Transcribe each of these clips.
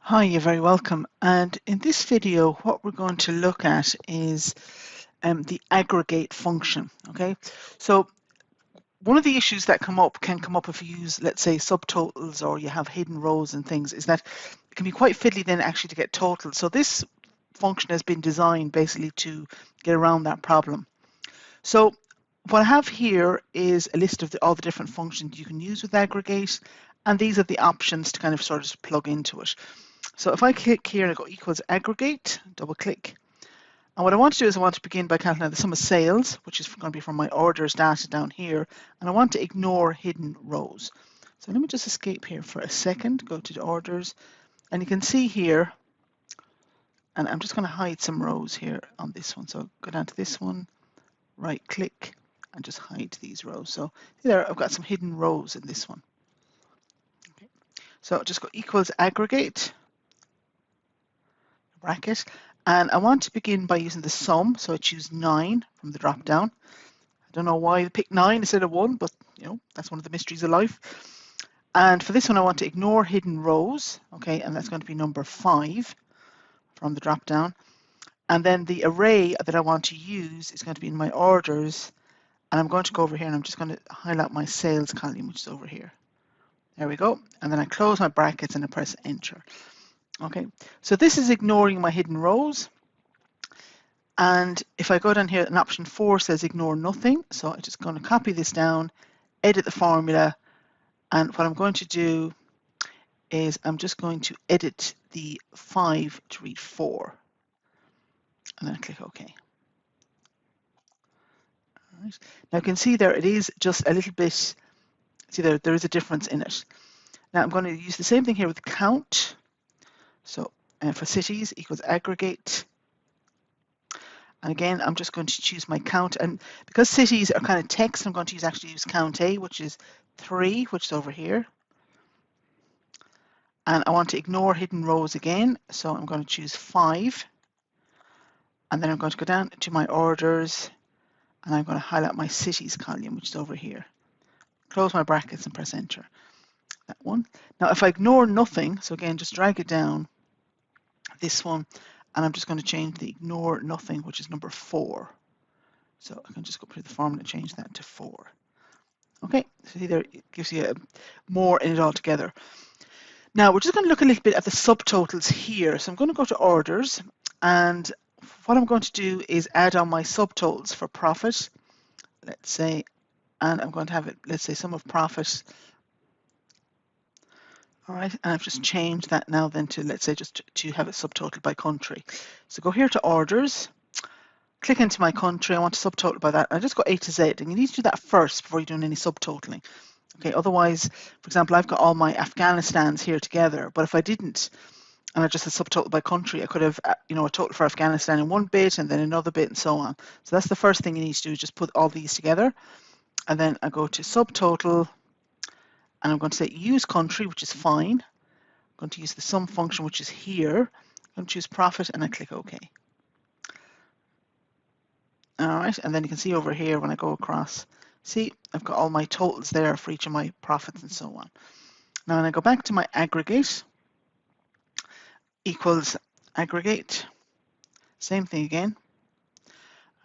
Hi, you're very welcome. And in this video, what we're going to look at is the aggregate function. Okay, so one of the issues that can come up if you use, let's say, subtotals or you have hidden rows and things, is that it can be quite fiddly then actually to get totals. So this function has been designed basically to get around that problem. So what I have here is a list of all the different functions you can use with aggregate, and these are the options to kind of sort of plug into it. So if I click here and I go equals aggregate, double click. And what I want to do is I want to begin by calculating the sum of sales, which is going to be from my orders data down here. And I want to ignore hidden rows. So let me just escape here for a second, go to the orders. And you can see here, and I'm just going to hide some rows here on this one. So go down to this one, right click, and just hide these rows. So there, I've got some hidden rows in this one. Okay. So just go equals aggregate, bracket, and I want to begin by using the sum, so I choose 9 from the drop down. I don't know why I picked 9 instead of 1, but that's one of the mysteries of life. And for this one I want to ignore hidden rows, okay, and that's going to be number 5 from the drop down. And then the array that I want to use is going to be in my orders, and I'm going to go over here and I'm just going to highlight my sales column, which is over here. There we go. And then I close my brackets and I press enter. Okay, so this is ignoring my hidden rows. And if I go down here, an option 4 says ignore nothing. So I'm just going to copy this down, edit the formula. And what I'm going to do is I'm just going to edit the 5 to read 4. And then I click OK. All right. Now you can see there, it is just a little bit, see there is a difference in it. Now I'm going to use the same thing here with count. So for cities equals aggregate. And again, I'm just going to choose my count. And because cities are kind of text, I'm going to actually use count A, which is 3, which is over here. And I want to ignore hidden rows again. So I'm going to choose 5. And then I'm going to go down to my orders. And I'm going to highlight my cities column, which is over here. Close my brackets and press enter. That one. Now, if I ignore nothing, so again, just drag it down, this one, and I'm just going to change the ignore nothing, which is number 4. So I can just go through the formula and change that to 4. Okay, so see there, it gives you more in it altogether. Now we're just going to look a little bit at the subtotals here. So I'm going to go to orders, and what I'm going to do is add on my subtotals for profit, let's say, and I'm going to have it, let's say, sum of profit. All right, and I've just changed that now then to, let's say, just to have it subtotal by country. So go here to orders, click into my country, I want to subtotal by that. I just go A to Z, and you need to do that first before you're doing any subtotaling. Okay, otherwise, for example, I've got all my Afghanistans here together, but if I didn't, and I just had subtotal by country, I could have, a total for Afghanistan in one bit and then another bit and so on. So that's the first thing you need to do, is just put all these together. And then I go to subtotal, and I'm going to say use country, which is fine. I'm going to use the sum function, which is here. I'm going to choose profit, and I click OK. All right, and then you can see over here when I go across, see, I've got all my totals there for each of my profits and so on. Now when I go back to my aggregate, equals aggregate, same thing again.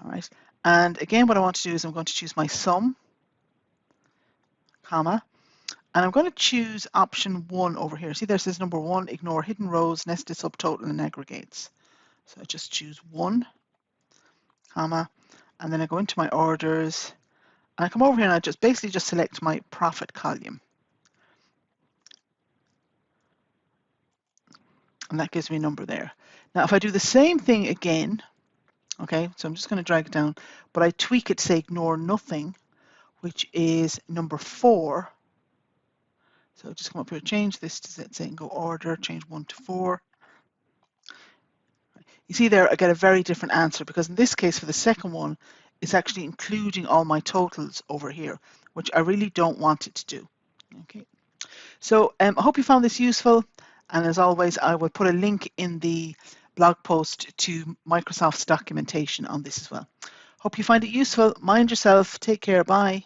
All right, and again what I want to do is I'm going to choose my sum, comma, and I'm going to choose option 1 over here. See there says number 1, ignore hidden rows, nested subtotal and aggregates. So I just choose 1, comma, and then I go into my orders, and I come over here and I just basically just select my profit column. And that gives me a number there. Now if I do the same thing again, okay, so I'm just going to drag it down, but I tweak it to say ignore nothing, which is number 4. So just come up here, change this to say go order, change 1 to 4. You see there, I get a very different answer, because in this case for the second one, it's actually including all my totals over here, which I really don't want it to do. Okay, so I hope you found this useful, and as always, I will put a link in the blog post to Microsoft's documentation on this as well. Hope you find it useful. Mind yourself. Take care. Bye.